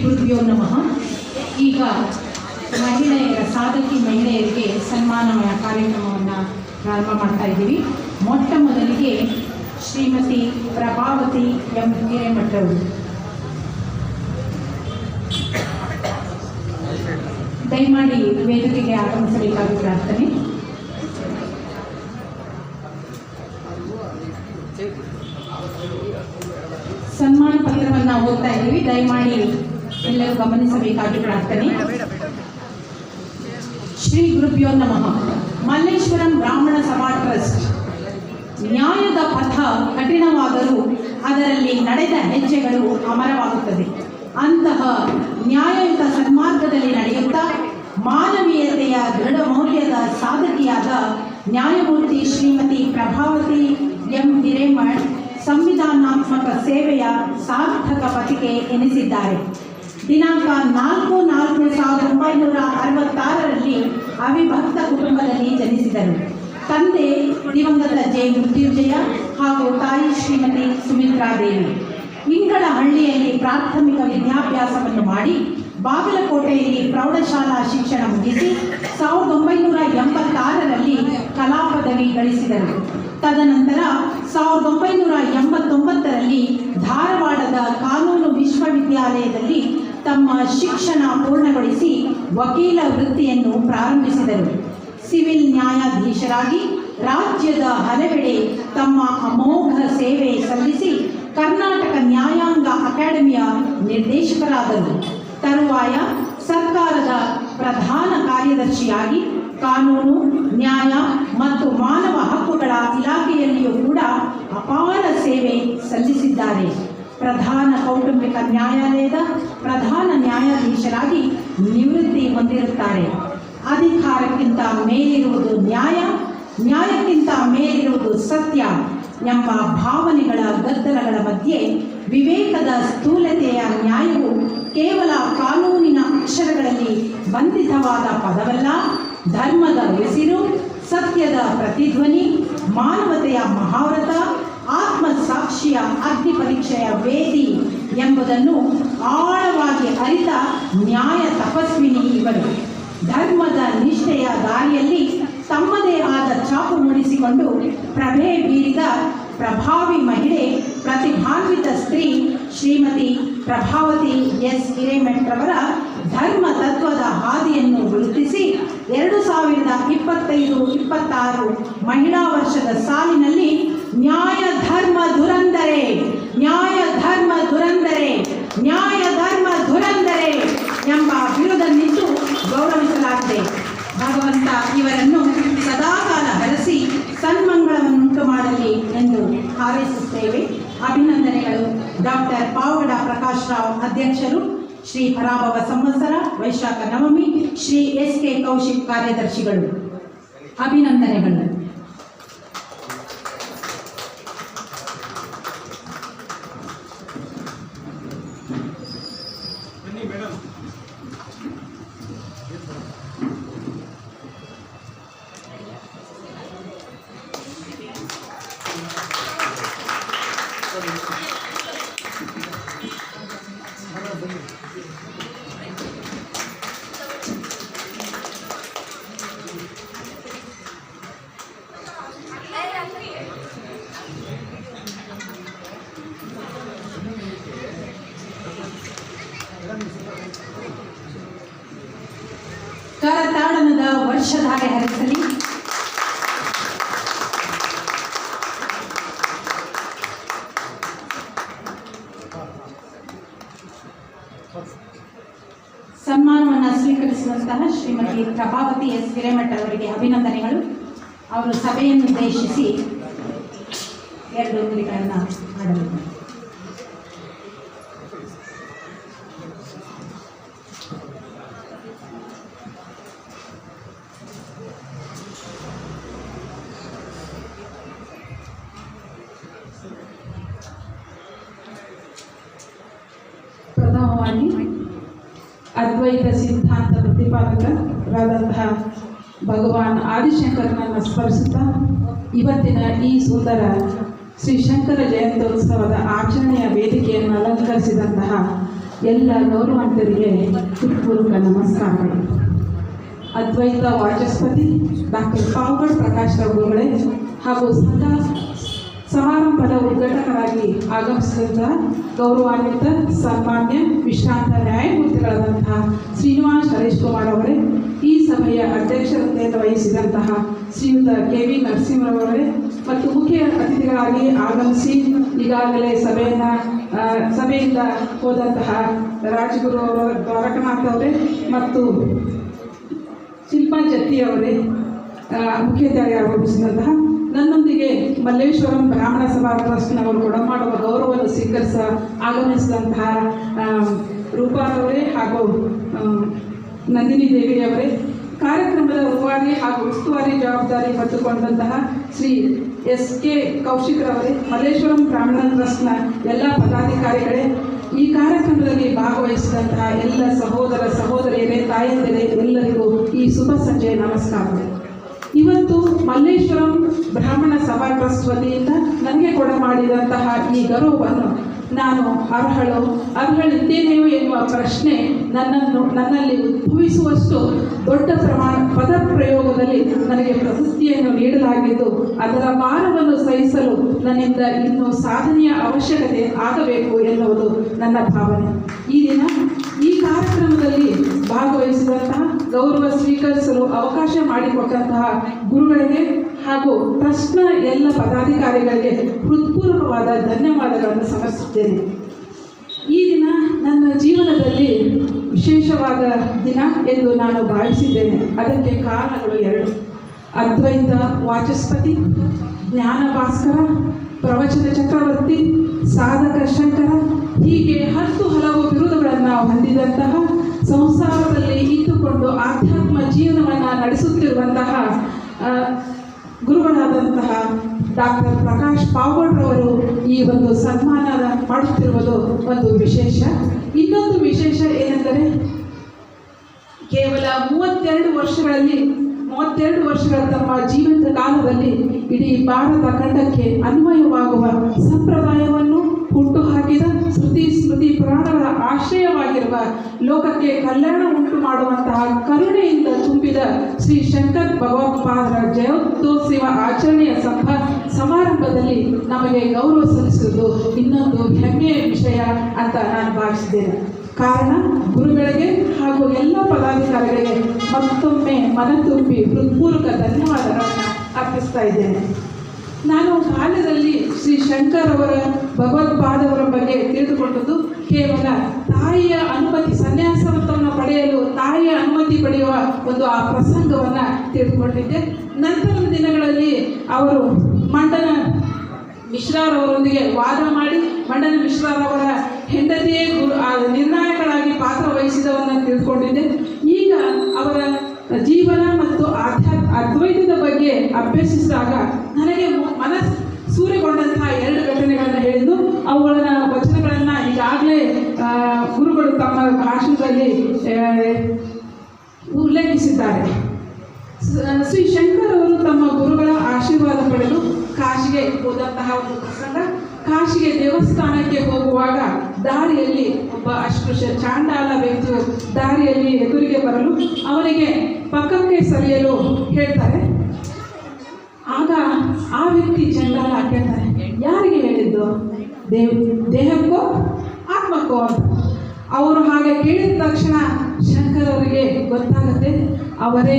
ಗುರುಭ್ಯೋ ನಮಃ. ಈಗ ಮಹಿಳೆಯರ ಸಾಧಕಿ ಮಹಿಳೆಯರಿಗೆ ಸನ್ಮಾನ ಕಾರ್ಯಕ್ರಮವನ್ನು ಪ್ರಾರಂಭ ಮಾಡ್ತಾ ಇದ್ದೀವಿ. ಮೊಟ್ಟ ಮೊದಲಿಗೆ ಶ್ರೀಮತಿ ಪ್ರಭಾವತಿ ಎಂ ಹಿರೇಮಠರವರು ದಯಮಾಡಿ ವೇದಿಕೆಗೆ ಆಗಮಿಸಬೇಕಾದ ಪ್ರಾರ್ಥನೆ. ಸನ್ಮಾನ ಪತ್ರವನ್ನು ಓದ್ತಾ ಇದ್ದೀವಿ, ದಯಮಾಡಿ ಎಲ್ಲರೂ ಗಮನಿಸಬೇಕಾಗಿ ಪ್ರಾರ್ಥನೆ. ಶ್ರೀ ಗುರುಭ್ಯೋ ನಮಃ. ಮಲ್ಲೇಶ್ವರಂ ಬ್ರಾಹ್ಮಣ ಸಭಾ ಟ್ರಸ್ಟ್. ನ್ಯಾಯದ ಪಥ ಕಠಿಣವಾದರೂ ಅದರಲ್ಲಿ ನಡೆದ ಹೆಜ್ಜೆಗಳು ಅಮರವಾಗುತ್ತದೆ. ಅಂತಹ ನ್ಯಾಯಯುತ ಸನ್ಮಾರ್ಗದಲ್ಲಿ ನಡೆಯುತ್ತಾ ಮಾನವೀಯತೆಯ ದೃಢ ಮೌಲ್ಯದ ಸಾಧಕಿಯಾದ ನ್ಯಾಯಮೂರ್ತಿ ಶ್ರೀಮತಿ ಪ್ರಭಾವತಿ ಎಂ ಹಿರೇಮಠ್ ಸಂವಿಧಾನಾತ್ಮಕ ಸೇವೆಯ ಸಾರ್ಥಕ ಪತ್ರಿಕೆ ಎನಿಸಿದ್ದಾರೆ. ದಿನಾಂಕ 4/4/1966ರಲ್ಲಿ ಅವಿಭಕ್ತ ಕುಟುಂಬದಲ್ಲಿ ಜನಿಸಿದರು. ತಂದೆ ದಿವಂಗತ ಜೆ ಮೃತ್ಯುಂಜಯ ಹಾಗೂ ತಾಯಿ ಶ್ರೀಮತಿ ಸುಮಿತ್ರಾದೇವಿ. ಇಂಗಳಹಳ್ಳಿಯಲ್ಲಿ ಪ್ರಾಥಮಿಕ ವಿದ್ಯಾಭ್ಯಾಸವನ್ನು ಮಾಡಿ ಬಾಗಲಕೋಟೆಯಲ್ಲಿ ಪ್ರೌಢಶಾಲಾ ಶಿಕ್ಷಣ ಮುಗಿಸಿ 1986ರಲ್ಲಿ ಕಲಾ ಪದವಿ ಗಳಿಸಿದರು. ತದನಂತರ 1989ರಲ್ಲಿ ಧಾರವಾಡದ ಕಾನೂನು ವಿಶ್ವವಿದ್ಯಾಲಯದಲ್ಲಿ ತಮ್ಮ ಶಿಕ್ಷಣ ಪೂರ್ಣಗೊಳಿಸಿ ವಕೀಲ ವೃತ್ತಿಯನ್ನು ಪ್ರಾರಂಭಿಸಿದರು. ಸಿವಿಲ್ ನ್ಯಾಯಾಧೀಶರಾಗಿ ರಾಜ್ಯದ ಹಲವೆಡೆ ತಮ್ಮ ಅಮೋಘ ಸೇವೆ ಸಲ್ಲಿಸಿ ಕರ್ನಾಟಕ ನ್ಯಾಯಾಂಗ ಅಕಾಡೆಮಿಯ ನಿರ್ದೇಶಕರಾದರು. ತರುವಾಯ ಸರ್ಕಾರದ ಪ್ರಧಾನ ಕಾರ್ಯದರ್ಶಿಯಾಗಿ ಕಾನೂನು, ನ್ಯಾಯ ಮತ್ತು ಮಾನವ ಹಕ್ಕುಗಳ ಇಲಾಖೆಯಲ್ಲಿಯೂ ಕೂಡ ಅಪಾರ ಸೇವೆ ಸಲ್ಲಿಸಿದ್ದಾರೆ. ಪ್ರಧಾನ ಕೌಟುಂಬಿಕ ನ್ಯಾಯಾಲಯದ ಪ್ರಧಾನ ನ್ಯಾಯಾಧೀಶರಾಗಿ ನಿವೃತ್ತಿ ಹೊಂದಿರುತ್ತಾರೆ. ಅಧಿಕಾರಕ್ಕಿಂತ ಮೇಲಿರುವುದು ನ್ಯಾಯ, ನ್ಯಾಯಕ್ಕಿಂತ ಮೇಲಿರುವುದು ಸತ್ಯ ಎಂಬ ಭಾವನೆಗಳ ಗದ್ದಲಗಳ ಮಧ್ಯೆ ವಿವೇಕದ ಸ್ಥೂಲತೆಯ ನ್ಯಾಯವು ಕೇವಲ ಕಾನೂನಿನ ಅಕ್ಷರಗಳಲ್ಲಿ ಬಂಧಿತವಾದ ಪದವಲ್ಲ, ಧರ್ಮದ ಉಸಿರು, ಸತ್ಯದ ಪ್ರತಿಧ್ವನಿ, ಮಾನವತೆಯ ಮಹಾವ್ರತ, ಆತ್ಮಸಾಕ್ಷಿಯ ಅಗ್ನಿ ಪರೀಕ್ಷೆಯ ವೇದಿ ಎಂಬುದನ್ನು ಆಳವಾಗಿ ಅರಿತ ನ್ಯಾಯ ತಪಸ್ವಿನಿ ಇವರು. ಧರ್ಮದ ನಿಷ್ಠೆಯ ದಾರಿಯಲ್ಲಿ ತಮ್ಮದೇ ಆದ ಛಾಪು ಮೂಡಿಸಿಕೊಂಡು ಪ್ರಭೆ ಬೀರಿದ ಪ್ರಭಾವಿ ಮಹಿಳೆ, ಪ್ರತಿಭಾನ್ವಿತ ಸ್ತ್ರೀ ಶ್ರೀಮತಿ ಪ್ರಭಾವತಿ ಎಸ್ ಹಿರೇಮಠರವರ ಧರ್ಮ ತತ್ವದ ಹಾದಿಯನ್ನು ಗುರುತಿಸಿ 2025-26 ಮಹಿಳಾ ವರ್ಷದ ಸಾಲಿನಲ್ಲಿ ನ್ಯಾಯ ಧರ್ಮ ಧುರಂಧರೆ, ನ್ಯಾಯ ಧರ್ಮ ಧುರಂಧರೆ, ನ್ಯಾಯ ಧರ್ಮ ಧುರಂಧರೆ ಎಂಬ ಬಿರುದನ್ನಿಟ್ಟು ಗೌರವಿಸಲಾಗಿದೆ. ಭಗವಂತ ಇವರನ್ನು ಸದಾಕಾಲ ಹರಸಿ ಸನ್ಮಂಗಳವನ್ನುಂಟು ಮಾಡಲಿ ಎಂದು ಹಾರೈಸುತ್ತೇವೆ. ಅಭಿನಂದನೆಗಳು. ಡಾಕ್ಟರ್ ಪಾವಗಡ ಪ್ರಕಾಶ್ ರಾವ್ ಅಧ್ಯಕ್ಷರು, ಶ್ರೀ ಪರಾಭವ ಸಂವತ್ಸರ ವೈಶಾಖ ನವಮಿ, ಶ್ರೀ ಎಸ್ ಕೆ ಕೌಶಿಕ್ ಕಾರ್ಯದರ್ಶಿಗಳು. ಅಭಿನಂದನೆಗಳು. ಕರತಾಡನದ ವರ್ಷಧಾರೆ ಹರಿಸಲಿ. ಸನ್ಮಾನವನ್ನು ಸ್ವೀಕರಿಸಿದಂತಹ ಶ್ರೀಮತಿ ಪ್ರಭಾವತಿ ಎಸ್ ಹಿರೇಮಠ್ ಅವರಿಗೆ ಅಭಿನಂದನೆಗಳು. ಅವರು ಸಭೆಯನ್ನು ಉದ್ದೇಶಿಸಿ 2 ನುಡಿಗಳನ್ನು ಆಡಬೇಕು. ಪ್ರಥಮವಾಗಿ ಅದ್ವೈತ ಸಿದ್ಧಾಂತ ಪ್ರತಿಪಾದಕರಾದಂತಹ ಭಗವಾನ್ ಆದಿಶಂಕರನನ್ನು ಸ್ಮರಿಸುತ್ತಾ ಇವತ್ತಿನ ಈ ಸುಂದರ ಶ್ರೀ ಶಂಕರ ಜಯಂತ್ಯೋತ್ಸವದ ಆಚರಣೆಯ ವೇದಿಕೆಯನ್ನು ಅಲಂಕರಿಸಿದಂತಹ ಎಲ್ಲ ಗೌರವಾನ್ವಿತರಿಗೆ ಹೃತ್ಪೂರ್ವಕ ನಮಸ್ಕಾರಗಳು. ಅದ್ವೈತ ವಾಚಸ್ಪತಿ ಡಾಕ್ಟರ್ ಪಾವಗಡ್ ಪ್ರಕಾಶ್ ಅವರುಗಳೇ ಹಾಗೂ ಸಮಾರಂಭದ ಉದ್ಘಾಟಕರಾಗಿ ಆಗಮಿಸಿದಂತಹ ಗೌರವಾನ್ವಿತ ಸನ್ಮಾನ್ಯ ವಿಶ್ರಾಂತ ನ್ಯಾಯಮೂರ್ತಿಗಳಾದಂತಹ ಶ್ರೀನಿವಾಸ್ ಹರೀಶ್ ಕುಮಾರ್ ಅವರೇ, ಈ ಸಭೆಯ ಅಧ್ಯಕ್ಷತೆಯನ್ನು ವಹಿಸಿದಂತಹ ಶ್ರೀಯುತ ಕೆ.ವಿ. ನರಸಿಂಹರವರೇ ಮತ್ತು ಮುಖ್ಯ ಅತಿಥಿಗಳಾಗಿ ಆಗಮಿಸಿ ಈಗಾಗಲೇ ಸಭೆಯಿಂದ ಹೋದಂತಹ ರಾಜಗುರು ಅವರ ದ್ವಾರಕನಾಥ್ ಅವರೇ ಮತ್ತು ಶಿಲ್ಪಾ ಜತ್ತಿ ಅವರೇ ಮುಖ್ಯ ಅತಿಥಿಯಾಗಿ ಆಗಮಿಸಿದಂತಹ ನನ್ನೊಂದಿಗೆ ಮಲ್ಲೇಶ್ವರಂ ಬ್ರಾಹ್ಮಣ ಸಭಾ ಟ್ರಸ್ಟ್ನವರು ಕೊಡಮಾಡುವ ಗೌರವವನ್ನು ಆಗಮಿಸಿದಂತಹ ರೂಪಾರವರೇ ಹಾಗೂ ನಂದಿನಿ ದೇವಿಯವರೇ, ಕಾರ್ಯಕ್ರಮದ ರೂವಾರಿ ಹಾಗೂ ಉಸ್ತುವಾರಿ ಜವಾಬ್ದಾರಿ ಹೊತ್ತುಕೊಂಡಂತಹ ಶ್ರೀ ಎಸ್.ಕೆ. ಕೌಶಿಕ್ರವರೇ, ಮಲ್ಲೇಶ್ವರಂ ಬ್ರಾಹ್ಮಣ ಟ್ರಸ್ಟ್ನ ಎಲ್ಲ ಪದಾಧಿಕಾರಿಗಳೇ, ಈ ಕಾರ್ಯಕ್ರಮದಲ್ಲಿ ಭಾಗವಹಿಸಿದಂತಹ ಎಲ್ಲ ಸಹೋದರ ಸಹೋದರಿಯರೇ, ತಾಯಂದಿರೇ, ಎಲ್ಲರಿಗೂ ಈ ಶುಭ ಸಂಜೆಯ ನಮಸ್ಕಾರಗಳು. ಇವತ್ತು ಮಲ್ಲೇಶ್ವರಂ ಬ್ರಾಹ್ಮಣ ಸಭಾ ಟ್ರಸ್ಟ್ ವತಿಯಿಂದ ನನಗೆ ಕೊಡಮಾಡಿದಂತಹ ಈ ಗೌರವವನ್ನು ನಾನು ಅರ್ಹಳಿದ್ದೇನೆಯೋ ಎನ್ನುವ ಪ್ರಶ್ನೆ ನನ್ನಲ್ಲಿ ಉದ್ಭವಿಸುವಷ್ಟು ದೊಡ್ಡ ಪದಪ್ರಯೋಗದಲ್ಲಿ ನನಗೆ ಪ್ರಶಸ್ತಿಯನ್ನು ನೀಡಲಾಗಿದ್ದು, ಅದರ ಭಾರವನ್ನು ಸಹಿಸಲು ನನ್ನಿಂದ ಇನ್ನೂ ಸಾಧನೆಯ ಅವಶ್ಯಕತೆ ಆಗಬೇಕು ಎನ್ನುವುದು ನನ್ನ ಭಾವನೆ. ಈ ದಿನ ಈ ಕಾರ್ಯಕ್ರಮದಲ್ಲಿ ಭಾಗವಹಿಸಿದಂತಹ ಗೌರವ ಸ್ವೀಕರಿಸಲು ಅವಕಾಶ ಮಾಡಿಕೊಟ್ಟಂತಹ ಗುರುಗಳಿಗೆ ಹಾಗೂ ಟ್ರಸ್ಟ್ನ ಎಲ್ಲ ಪದಾಧಿಕಾರಿಗಳಿಗೆ ಹೃತ್ಪೂರ್ವಕವಾದ ಧನ್ಯವಾದಗಳನ್ನು ಸಮರ್ಪಿಸುತ್ತೇನೆ. ಈ ದಿನ ನನ್ನ ಜೀವನದಲ್ಲಿ ವಿಶೇಷವಾದ ದಿನ ಎಂದು ನಾನು ಭಾವಿಸಿದ್ದೇನೆ. ಅದಕ್ಕೆ ಕಾರಣಗಳು ಎರಡು: ಅದ್ವೈತ ವಾಚಸ್ಪತಿ, ಜ್ಞಾನ ಭಾಸ್ಕರ, ಪ್ರವಚನ ಚಕ್ರವರ್ತಿ, ಸಾಧಕ ಶಂಕರ, ಹೀಗೆ 10 ಹಲವು ಬಿರುದುಗಳನ್ನು ಹೊಂದಿದಂತಹ, ಸಂಸಾರದಲ್ಲಿ ಇದ್ದುಕೊಂಡು ಆಧ್ಯಾತ್ಮ ಜೀವನವನ್ನು ನಡೆಸುತ್ತಿರುವಂತಹ ಗುರುಗಳಾದಂತಹ ಡಾಕ್ಟರ್ ಪ್ರಕಾಶ್ ಪಾವಗಡ್ರವರು ಈ ಒಂದು ಸನ್ಮಾನ ಮಾಡುತ್ತಿರುವುದು ಒಂದು ವಿಶೇಷ. ಇನ್ನೊಂದು ವಿಶೇಷ ಏನೆಂದರೆ, ಕೇವಲ 32 ವರ್ಷಗಳ ತಮ್ಮ ಜೀವಿತ ಕಾಲದಲ್ಲಿ ಇಡೀ ಭಾರತ ಖಂಡಕ್ಕೆ ಅನ್ವಯವಾಗುವ ಸಂಪ್ರದಾಯವನ್ನು ಹುಟ್ಟುಹಾಕಿದ ಶ್ರುತಿ ಸ್ಮೃತಿ ಪುರಾಣಗಳ ಆಶ್ರಯವಾಗಿರುವ, ಲೋಕಕ್ಕೆ ಕಲ್ಯಾಣ ಉಂಟು ಮಾಡುವಂತಹ ಕರುಣೆಯಿಂದ ತುಂಬಿದ ಶ್ರೀ ಶಂಕರ್ ಭಗವತ್ಪಾದರ ಜಯೋತ್ಸವ ಆಚರಣೆಯ ಸಮಾರಂಭದಲ್ಲಿ ನಮಗೆ ಗೌರವ ಸಲ್ಲಿಸುವುದು ಇನ್ನೊಂದು ಹೆಮ್ಮೆಯ ವಿಷಯ ಅಂತ ನಾನು ಭಾವಿಸಿದ್ದೇನೆ. ಕಾರಣ, ಗುರುಗಳಿಗೆ ಹಾಗೂ ಎಲ್ಲ ಪದಾಧಿಕಾರಿಗಳಿಗೆ ಮತ್ತೊಮ್ಮೆ ಮನತುಂಬಿ ಹೃತ್ಪೂರ್ವಕ ಧನ್ಯವಾದಗಳನ್ನು ಅರ್ಪಿಸ್ತಾ ಇದ್ದೇನೆ. ನಾನು ಬಾಲ್ಯದಲ್ಲಿ ಶ್ರೀ ಶಂಕರ್ ಅವರ ಭಗವತ್ಪಾದವರ ಬಗ್ಗೆ ತಿಳಿದುಕೊಂಡದ್ದು ಕೇವಲ ತಾಯಿಯ ಅನುಮತಿ, ಸನ್ಯಾಸವನ್ನು ಪಡೆಯಲು ತಾಯಿಯ ಅನುಮತಿ ಪಡೆಯುವ ಒಂದು ಆ ಪ್ರಸಂಗವನ್ನು ತಿಳಿದುಕೊಂಡಿದ್ದೆ. ನಂತರದ ದಿನಗಳಲ್ಲಿ ಅವರು ಮಂಡನ ಮಿಶ್ರಾರವರೊಂದಿಗೆ ವಾದ ಮಾಡಿ ಮಂಡನ ಮಿಶ್ರಾರವರ ಹೆಂಡತಿಯೇ ನಿರ್ಣಾಯಕರಾಗಿ ಪಾತ್ರ ವಹಿಸಿದವನ್ನು ತಿಳಿದುಕೊಂಡಿದ್ದೆ. ಈಗ ಅವರ ಜೀವನ ಮತ್ತು ಅದ್ವೈತದ ಬಗ್ಗೆ ಅಭ್ಯಸಿಸಿದಾಗ ನನಗೆ ಸೂರೆಗೊಂಡಂತಹ 2 ಘಟನೆಗಳನ್ನು ಹೇಳಿದ್ದು, ಅವುಗಳ ವಚನಗಳನ್ನು ಈಗಾಗಲೇ ಗುರುಗಳು ತಮ್ಮ ಭಾಷಣದಲ್ಲಿ ಉಲ್ಲೇಖಿಸಿದ್ದಾರೆ. ಶ್ರೀ ಶಂಕರ್ ಅವರು ತಮ್ಮ ಗುರುಗಳ ಆಶೀರ್ವಾದ ಪಡೆದು ಕಾಶಿಗೆ ಹೋದಂತಹ ಒಂದು ಪ್ರಸಂಗ. ಕಾಶಿಗೆ ದೇವಸ್ಥಾನಕ್ಕೆ ಹೋಗುವಾಗ ದಾರಿಯಲ್ಲಿ ಒಬ್ಬ ಅಸ್ಪೃಶ್ಯ ಚಾಂಡಾಲ ವ್ಯಕ್ತಿಯು ದಾರಿಯಲ್ಲಿ ಎದುರಿಗೆ ಬರಲು ಅವನಿಗೆ ಪಕ್ಕಕ್ಕೆ ಸರಿಯಲು ಹೇಳ್ತಾರೆ. ಆಗ ಆ ವ್ಯಕ್ತಿ ಚಂಡಾಲ ಕೇಳ್ತಾನೆ, ಯಾರಿಗೆ ಹೇಳಿದ್ದು? ದೇಹಕ್ಕೋ ಆತ್ಮಕ್ಕೋ ಅಂತ. ಅವರು ಹಾಗೆ ಕೇಳಿದ ತಕ್ಷಣ ಶಂಕರ್ ಅವರಿಗೆ ಗೊತ್ತಾಗುತ್ತೆ, ಅವರೇ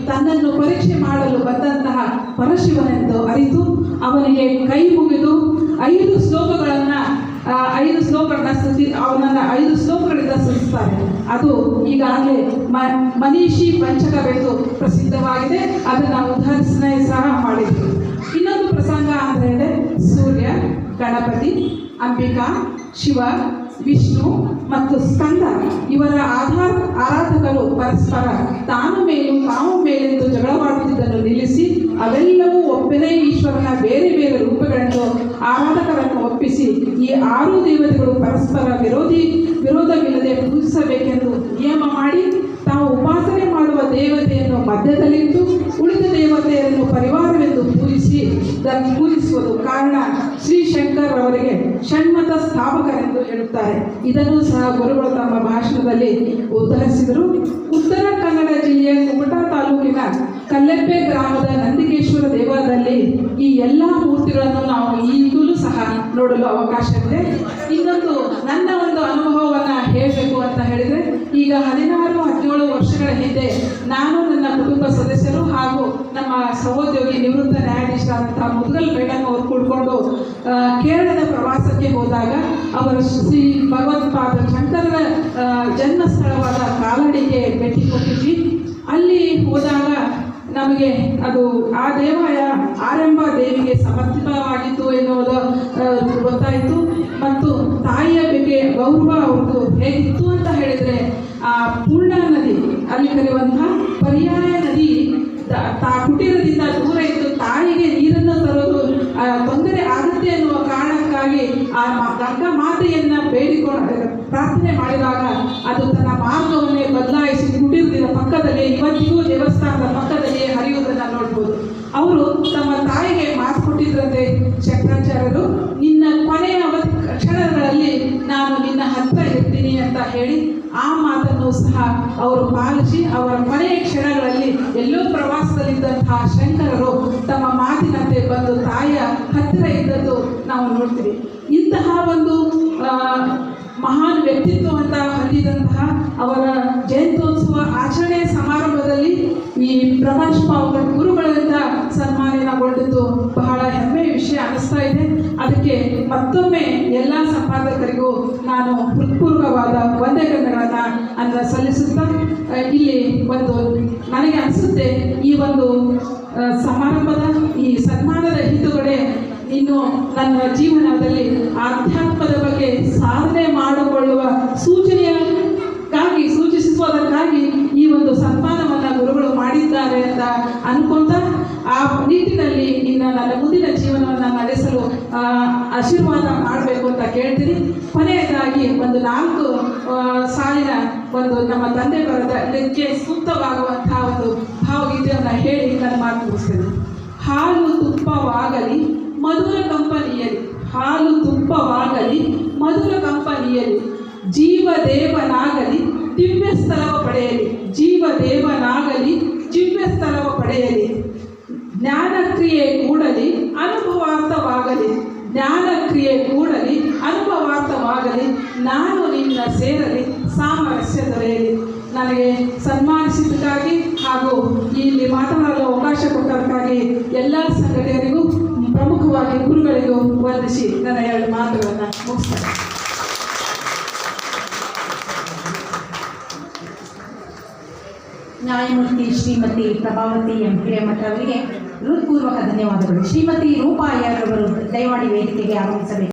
ತನ್ನನ್ನು ಪರೀಕ್ಷೆ ಮಾಡಲು ಬಂದಂತಹ ಪರಶಿವನೆಂದು ಅರಿತು ಅವನಿಗೆ ಕೈ ಮುಗಿದು 5 ಶ್ಲೋಕಗಳನ್ನು ಅವನನ್ನು 5 ಶ್ಲೋಕಗಳಿಂದ ಸ್ತುತಿಸ್ತಾರೆ. ಅದು ಈಗಾಗಲೇ ಮನೀಷಿ ಪಂಚಕವೆಂದು ಪ್ರಸಿದ್ಧವಾಗಿದೆ. ಅದನ್ನು ಉದಾಹರಿಸನೆ ಸಹ ಮಾಡಿದ್ರು. ಇನ್ನೊಂದು ಪ್ರಸಂಗ ಅಂದರೆ ಸೂರ್ಯ, ಗಣಪತಿ, ಅಂಬಿಕಾ, ಶಿವ, ವಿಷ್ಣು ಮತ್ತು ಸ್ಕಂದ ಇವರ ಆರಾಧಕರು ಪರಸ್ಪರ ತಾನು ಮೇಲೆಂದು ಜಗಳವಾಡುತ್ತಿದ್ದನ್ನು ನಿಲ್ಲಿಸಿ ಅವೆಲ್ಲವೂ ಒಬ್ಬನೇ ಈಶ್ವರನ ಬೇರೆ ಬೇರೆ ರೂಪಗಳನ್ನು ಆರಾಧಕರನ್ನು ಒಪ್ಪಿಸಿ ಈ 6 ದೇವತೆಗಳು ಪರಸ್ಪರ ವಿರೋಧವಿಲ್ಲದೆ ಪೂಜಿಸಬೇಕೆಂದು ನಿಯಮ ಮಾಡಿ ತಾವು ಉಪಾಸನೆ ಮಾಡುವ ದೇವತೆಯನ್ನು ಮಧ್ಯದಲ್ಲಿಟ್ಟು ಉಳಿದ ದೇವತೆಯನ್ನು ಪರಿವಾರವೆಂದು ಪೂಜಿಸುವುದು ಕಾರಣ ಶ್ರೀ ಶಂಕರ್ ಅವರಿಗೆ ಷಣ್ಮತ ಸ್ಥಾಪಕರೆಂದು ಹೇಳುತ್ತಾರೆ. ಇದನ್ನು ಸಹ ಗುರುಗಳು ತಮ್ಮ ಭಾಷಣದಲ್ಲಿ ಉದ್ಧರಿಸಿದರು. ಉತ್ತರ ಕನ್ನಡ ಜಿಲ್ಲೆಯ ಕುಮಟಾ ತಾಲೂಕಿನ ಕಲ್ಲೆಪ್ಪೆ ಗ್ರಾಮದ ನಂದಿಕೇಶ್ವರ ದೇವಾಲಯದಲ್ಲಿ ಈ ಎಲ್ಲ ಮೂರ್ತಿಗಳನ್ನು ನಾವು ಈಗಲೂ ಸಹ ನೋಡಲು ಅವಕಾಶವಿದೆ. ಇನ್ನೊಂದು ನನ್ನ ಒಂದು ಅನುಭವವನ್ನು ಹೇಳಬೇಕು ಅಂತ ಹೇಳಿದರೆ, ಈಗ 16-17 ವರ್ಷಗಳ ಹಿಂದೆ ನಾನು ನನ್ನ ಕುಟುಂಬ ಸದಸ್ಯರು ಹಾಗೂ ನಮ್ಮ ಸಹೋದ್ಯೋಗಿ ನಿವೃತ್ತ ನ್ಯಾಯಾಧೀಶರಾದಂತಹ ಮುದ್ಗಲ್ ಮೇಡಮ್ ಅವರು ಕೂಡ್ಕೊಂಡು ಕೇರಳದ ಪ್ರವಾಸಕ್ಕೆ ಹೋದಾಗ ಅವರು ಶ್ರೀ ಭಗವತ್ಪಾದ ಶಂಕರರ ಜನ್ಮಸ್ಥಳವಾದ ಕಾಲಡಿಗೆ ಭೇಟಿ ಕೊಟ್ಟಿದ್ವಿ. ಅಲ್ಲಿ ಹೋದಾಗ ನಮಗೆ ಅದು ಆ ದೇವಾಲಯ ಆರಂಭ ದೇವಿಗೆ ಸಮರ್ಪಿತವಾಗಿತ್ತು ಎನ್ನುವುದು ಗೊತ್ತಾಯಿತು. ಮತ್ತು ತಾಯಿಯ ಬಗ್ಗೆ ಗೌರವ ಅವ್ರದ್ದು ಹೇಗಿತ್ತು ಅಂತ ಹೇಳಿದರೆ, ಆ ಪೂರ್ಣ ನದಿ, ಅಲ್ಲಿ ಕರೆಯುವಂತಹ ಪರ್ಯಾಯ ನದಿ ಕುಟೀರದಿಂದ ದೂರ ಇದ್ದು ತಾಯಿಗೆ ನೀರನ್ನು ತರೋದು ತೊಂದರೆ ಆಗುತ್ತೆ ಎನ್ನುವ ಕಾರಣಕ್ಕಾಗಿ ಆ ಗಂಗಾ ಮಾತೆಯನ್ನು ಬೇಡಿಕೊಂಡು ಪ್ರಾರ್ಥನೆ ಮಾಡಿದಾಗ ಅದು ತನ್ನ ಮಾರ್ಗವನ್ನೇ ಬದಲಾಯಿಸಿ ಕುಟೀರದಿಂದ ಪಕ್ಕದಲ್ಲಿ, ಇವತ್ತಿಗೂ ದೇವಸ್ಥಾನದ ಪಕ್ಕದಲ್ಲಿ ಹರಿಯುವುದನ್ನು ನೋಡ್ಬೋದು. ಅವರು ತಮ್ಮ ತಾಯಿಗೆ ಮಾತು ಕೊಟ್ಟಿದ್ರಂತೆ ಶಂಕರಾಚಾರ್ಯರು, ನಿನ್ನ ಕೊನೆಯ ಕ್ಷಣಗಳಲ್ಲಿ ನಾನು ನಿನ್ನ ಹತ್ತಿರ ಇರ್ತೀನಿ ಅಂತ ಹೇಳಿ ಆ ಮಾತನ್ನು ಸಹ ಅವರು ಪಾಲಿಸಿ ಅವರ ಕೊನೆಯ ಕ್ಷಣಗಳಲ್ಲಿ ಎಲ್ಲೋ ಪ್ರವಾಸದಲ್ಲಿದ್ದಂತಹ ಶಂಕರರು ತಮ್ಮ ಮಾತಿನಂತೆ ಬಂದು ತಾಯಿಯ ಹತ್ತಿರ ಇದ್ದದ್ದು ನಾವು ನೋಡ್ತೀವಿ. ಇಂತಹ ಒಂದು ಮಹಾನ್ ವ್ಯಕ್ತಿತ್ವವನ್ನು ಹೊಂದಿದಂತಹ ಅವರ ಜಯಂತ್ಯೋತ್ಸವ ಆಚರಣೆ ಸಮಾರಂಭದಲ್ಲಿ ಈ ಪ್ರಕಾಶ್ ಪಾವಗಡ್ ಗುರುಗಳಿಂದ ಸನ್ಮಾನಗೊಂಡಿದ್ದು ಬಹಳ ಹೆಮ್ಮೆಯ ವಿಷಯ ಅನ್ನಿಸ್ತಾ ಇದೆ. ಅದಕ್ಕೆ ಮತ್ತೊಮ್ಮೆ ಎಲ್ಲ ಸಂಪಾದಕರಿಗೂ ನಾನು ಹೃತ್ಪೂರ್ವಕವಾದ ವಂದನೆಗಳನ್ನು ಸಲ್ಲಿಸುತ್ತಾ, ಇಲ್ಲಿ ಒಂದು ನನಗೆ ಅನಿಸುತ್ತೆ ಈ ಒಂದು ಸಮಾರಂಭದ ಈ ಸನ್ಮಾನದ ಹಿಂದುಗಡೆ ಇನ್ನು ನನ್ನ ಜೀವನದಲ್ಲಿ ಆಧ್ಯಾತ್ಮದ ಬಗ್ಗೆ ಸಾಧನೆ ಮಾಡಿಕೊಳ್ಳುವ ಸೂಚಿಸುವುದಕ್ಕಾಗಿ ಈ ಒಂದು ಸನ್ಮಾನವನ್ನು ಗುರುಗಳು ಮಾಡಿದ್ದಾರೆ ಅಂತ ಅನ್ಕೊಂತ, ಆ ನಿಟ್ಟಿನಲ್ಲಿ ಇನ್ನು ನನ್ನ ಮುಂದಿನ ಜೀವನವನ್ನು ನಡೆಸಲು ಆಶೀರ್ವಾದ ಮಾಡಬೇಕು ಅಂತ ಕೇಳ್ತೀನಿ. ಕೊನೆಯದಾಗಿ ಒಂದು 4 ಸಾಲಿನ ಒಂದು ನಮ್ಮ ತಂದೆ ಬರೆದ ಇದಕ್ಕೆ ಸೂಕ್ತವಾಗುವಂತಹ ಒಂದು ಭಾವಗೀತೆಯನ್ನು ಹೇಳಿ ನನ್ನ ಮಾತು ಮುಗಿಸ್ತೇನೆ. ಹಾಲು ತುಪ್ಪವಾಗಲಿ ಮಧುರ ಕಂಪನಿಯಲ್ಲಿ, ಹಾಲು ತುಪ್ಪವಾಗಲಿ ಮಧುರ ಕಂಪನಿಯಲ್ಲಿ, ಜೀವದೇವನಾಗಲಿ ದಿವ್ಯ ಸ್ಥಳವ ಪಡೆಯಲಿ, ಜೀವದೇವನಾಗಲಿ ದಿವ್ಯ ಸ್ಥಳವ ಪಡೆಯಲಿ, ಜ್ಞಾನಕ್ರಿಯೆ ಕೂಡಲಿ ಅನುಭವಾರ್ಥವಾಗಲಿ, ಜ್ಞಾನಕ್ರಿಯೆ ಕೂಡಲಿ ಅನುಭವಾರ್ಥವಾಗಲಿ, ನಾನು ನಿನ್ನ ಸೇರಲಿ ಸಾಮರಸ್ಯ ದೊರೆಯಲಿ. ನನಗೆ ಸನ್ಮಾನಿಸಿದ್ದಕ್ಕಾಗಿ ಹಾಗೂ ಇಲ್ಲಿ ಮಾತನಾಡಲು ಅವಕಾಶ ಕೊಟ್ಟದಕ್ಕಾಗಿ ಎಲ್ಲ ಸಂಘಟನೆಯರಿಗೂ, ಪ್ರಮುಖವಾಗಿ ಗುರುಗಳಿಗೂ ವಂದಿಸಿ ನನ್ನ 2 ಮಾತುಗಳನ್ನು ಮುಗಿಸ್ತೇನೆ. ನ್ಯಾಯಮೂರ್ತಿ ಶ್ರೀಮತಿ ಪ್ರಭಾವತಿ ಎಂ ಹಿರೇಮಠ ಅವರಿಗೆ ಹೃತ್ಪೂರ್ವಕ ಧನ್ಯವಾದಗಳು. ಶ್ರೀಮತಿ ರೂಪಾ ಅವರು ದಯಮಾಡಿ ವೇದಿಕೆಗೆ ಆಗಮಿಸಬೇಕು.